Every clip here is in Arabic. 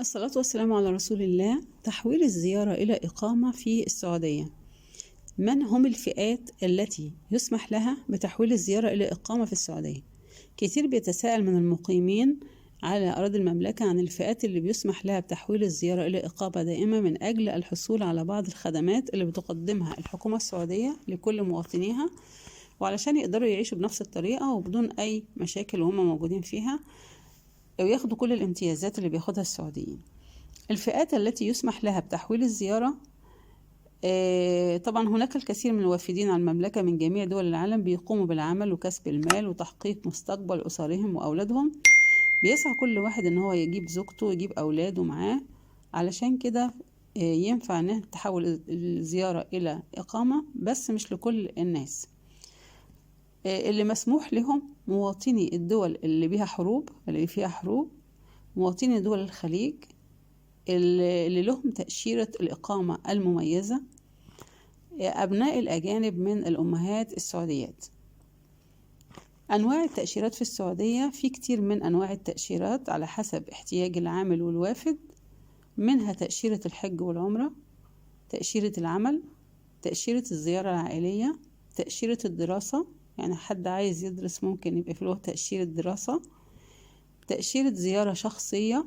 الصلاة والسلام على رسول الله. تحويل الزيارة إلى إقامة في السعودية. من هم الفئات التي يسمح لها بتحويل الزيارة إلى إقامة في السعودية؟ كثير بيتساءل من المقيمين على أراضي المملكة عن الفئات اللي بيسمح لها بتحويل الزيارة إلى إقامة دائمة من أجل الحصول على بعض الخدمات اللي بتقدمها الحكومة السعودية لكل مواطنيها، وعلشان يقدروا يعيشوا بنفس الطريقة وبدون أي مشاكل وهم موجودين فيها، وياخدوا كل الامتيازات اللي بياخدها السعوديين. الفئات التي يسمح لها بتحويل الزيارة، طبعا هناك الكثير من الوافدين على المملكة من جميع دول العالم بيقوموا بالعمل وكسب المال وتحقيق مستقبل أسرهم وأولادهم. بيسعى كل واحد إن هو يجيب زوجته ويجيب أولاده معاه، علشان كده ينفع إنها تحول الزيارة إلى إقامة، بس مش لكل الناس. اللي مسموح لهم مواطني الدول اللي فيها حروب، مواطني دول الخليج اللي لهم تأشيرة الإقامة المميزة، أبناء الأجانب من الأمهات السعوديات. أنواع التأشيرات في السعودية، في كتير من أنواع التأشيرات على حسب احتياج العامل والوافد، منها تأشيرة الحج والعمرة، تأشيرة العمل، تأشيرة الزيارة العائلية، تأشيرة الدراسة، يعني حد عايز يدرس ممكن يبقى له تأشيرة دراسة، تأشيرة زيارة شخصية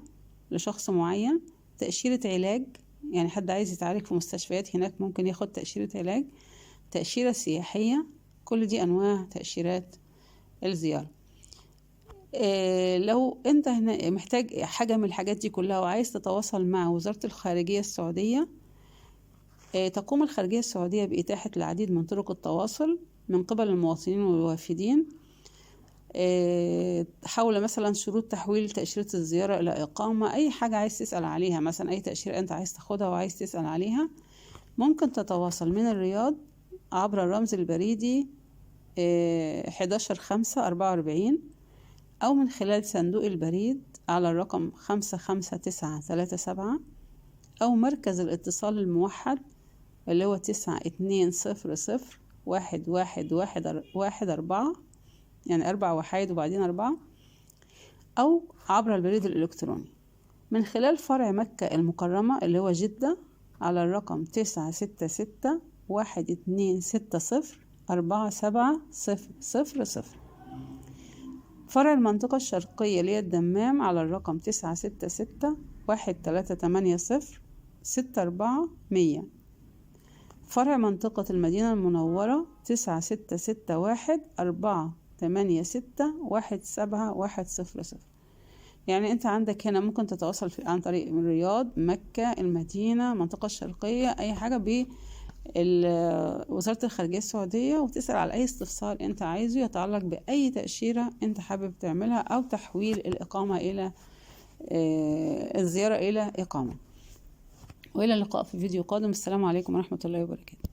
لشخص معين، تأشيرة علاج، يعني حد عايز يتعالج في مستشفيات هناك ممكن ياخد تأشيرة علاج، تأشيرة سياحية. كل دي أنواع تأشيرات الزيارة. لو أنت هنا محتاج حاجة من الحاجات دي كلها وعايز تتواصل مع وزارة الخارجية السعودية، تقوم الخارجية السعودية بإتاحة العديد من طرق التواصل من قبل المواطنين والوافدين حول مثلا شروط تحويل تأشيرة الزيارة إلى إقامة. أي حاجة عايز تسأل عليها، مثلا أي تأشيرة أنت عايز تاخدها وعايز تسأل عليها، ممكن تتواصل من الرياض عبر الرمز البريدي 11/5/44، أو من خلال صندوق البريد على الرقم 55937، أو مركز الاتصال الموحد اللي هو 9200111114، يعني 4 وحيد وبعدين 4، أو عبر البريد الإلكتروني من خلال فرع مكة المكرمة اللي هو جدة على الرقم 96612604700. فرع المنطقة الشرقية اللي هي الدمام على الرقم 96613806400. فرع منطقة المدينة المنورة 96614861710. يعني انت عندك هنا ممكن تتواصل عن طريق من الرياض، مكة، المدينة، المنطقة الشرقية، اي حاجة بوزارة الخارجية السعودية، وتسأل على اي استفسار انت عايزه يتعلق باي تأشيرة انت حابب تعملها او تحويل الإقامة الى الزيارة الى إقامة. وإلى اللقاء في فيديو قادم. السلام عليكم ورحمة الله وبركاته.